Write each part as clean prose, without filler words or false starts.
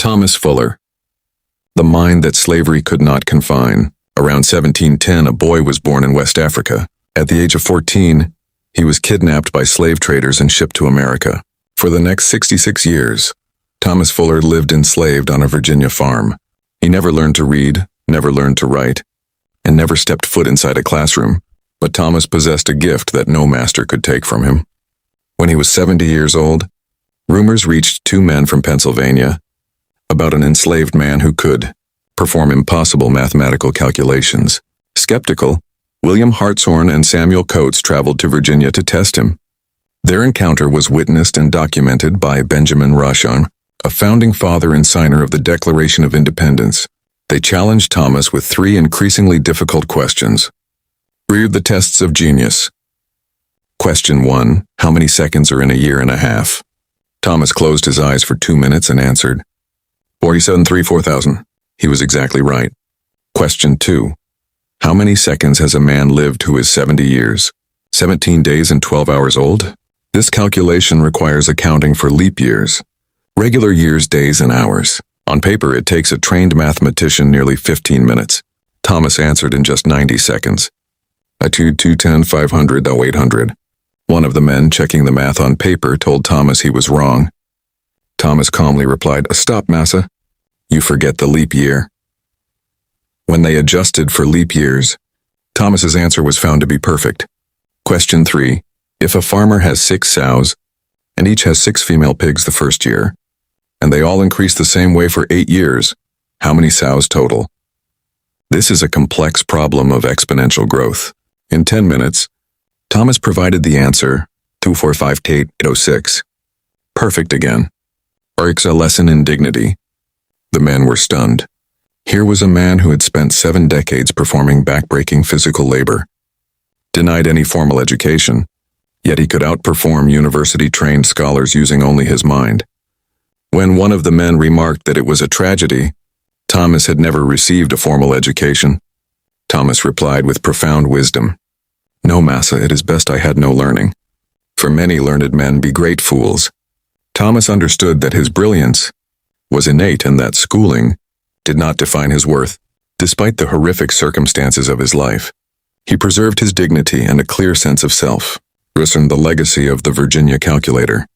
Thomas Fuller. The mind that slavery could not confine. Around 1710, a boy was born in West Africa. At the age of 14, he was kidnapped by slave traders and shipped to America. For the next 66 years, Thomas Fuller lived enslaved on a Virginia farm. He never learned to read, never learned to write, and never stepped foot inside a classroom. But Thomas possessed a gift that no master could take from him. When he was 70 years old, rumors reached two men from Pennsylvania about an enslaved man who could perform impossible mathematical calculations. Skeptical, William Hartshorne and Samuel Coates traveled to Virginia to test him. Their encounter was witnessed and documented by Benjamin Rush, a founding father and signer of the Declaration of Independence. They challenged Thomas with three increasingly difficult questions. Read the tests of genius. Question 1. How many seconds are in a year and a half? Thomas closed his eyes for 2 minutes and answered, 47,304,000. He was exactly right. Question 2. How many seconds has a man lived who is 70 years? 17 days and 12 hours old? This calculation requires accounting for leap years, regular years, days, and hours. On paper, it takes a trained mathematician nearly 15 minutes. Thomas answered in just 90 seconds. I 210 500 800. One of the men checking the math on paper told Thomas he was wrong. Thomas calmly replied, Stop, massa. You forget the leap year. When they adjusted for leap years, Thomas's answer was found to be perfect. Question 3. If a farmer has 6 sows, and each has 6 female pigs the first year, and they all increase the same way for 8 years, how many sows total? This is a complex problem of exponential growth. In 10 minutes, Thomas provided the answer, 245,806. Perfect again. Breaks a lesson in dignity. The men were stunned. Here was a man who had spent 7 decades performing backbreaking physical labor, denied any formal education, yet he could outperform university-trained scholars using only his mind. When one of the men remarked that it was a tragedy, Thomas had never received a formal education, Thomas replied with profound wisdom, No, massa, it is best I had no learning. For many learned men be great fools. Thomas understood that his brilliance was innate and that schooling did not define his worth. Despite the horrific circumstances of his life, he preserved his dignity and a clear sense of self. Written The Legacy of the Virginia Calculator.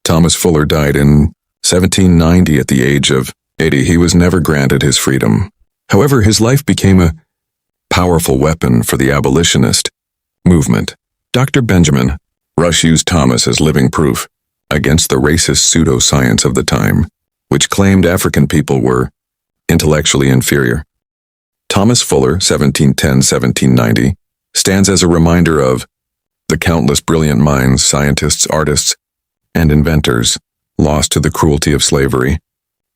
Thomas Fuller died in 1790 at the age of 80. He was never granted his freedom. However, his life became a powerful weapon for the abolitionist movement. Dr. Benjamin Rush used Thomas as living proof against the racist pseudoscience of the time, which claimed African people were intellectually inferior. Thomas Fuller, 1710-1790, stands as a reminder of the countless brilliant minds, scientists, artists, and inventors lost to the cruelty of slavery.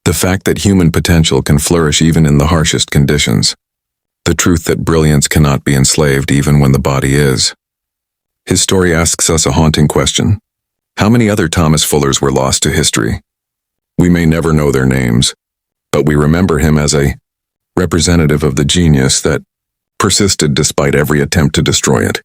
The fact that human potential can flourish even in the harshest conditions. The truth that brilliance cannot be enslaved even when the body is. His story asks us a haunting question. How many other Thomas Fullers were lost to history? We may never know their names, but we remember him as a representative of the genius that persisted despite every attempt to destroy it.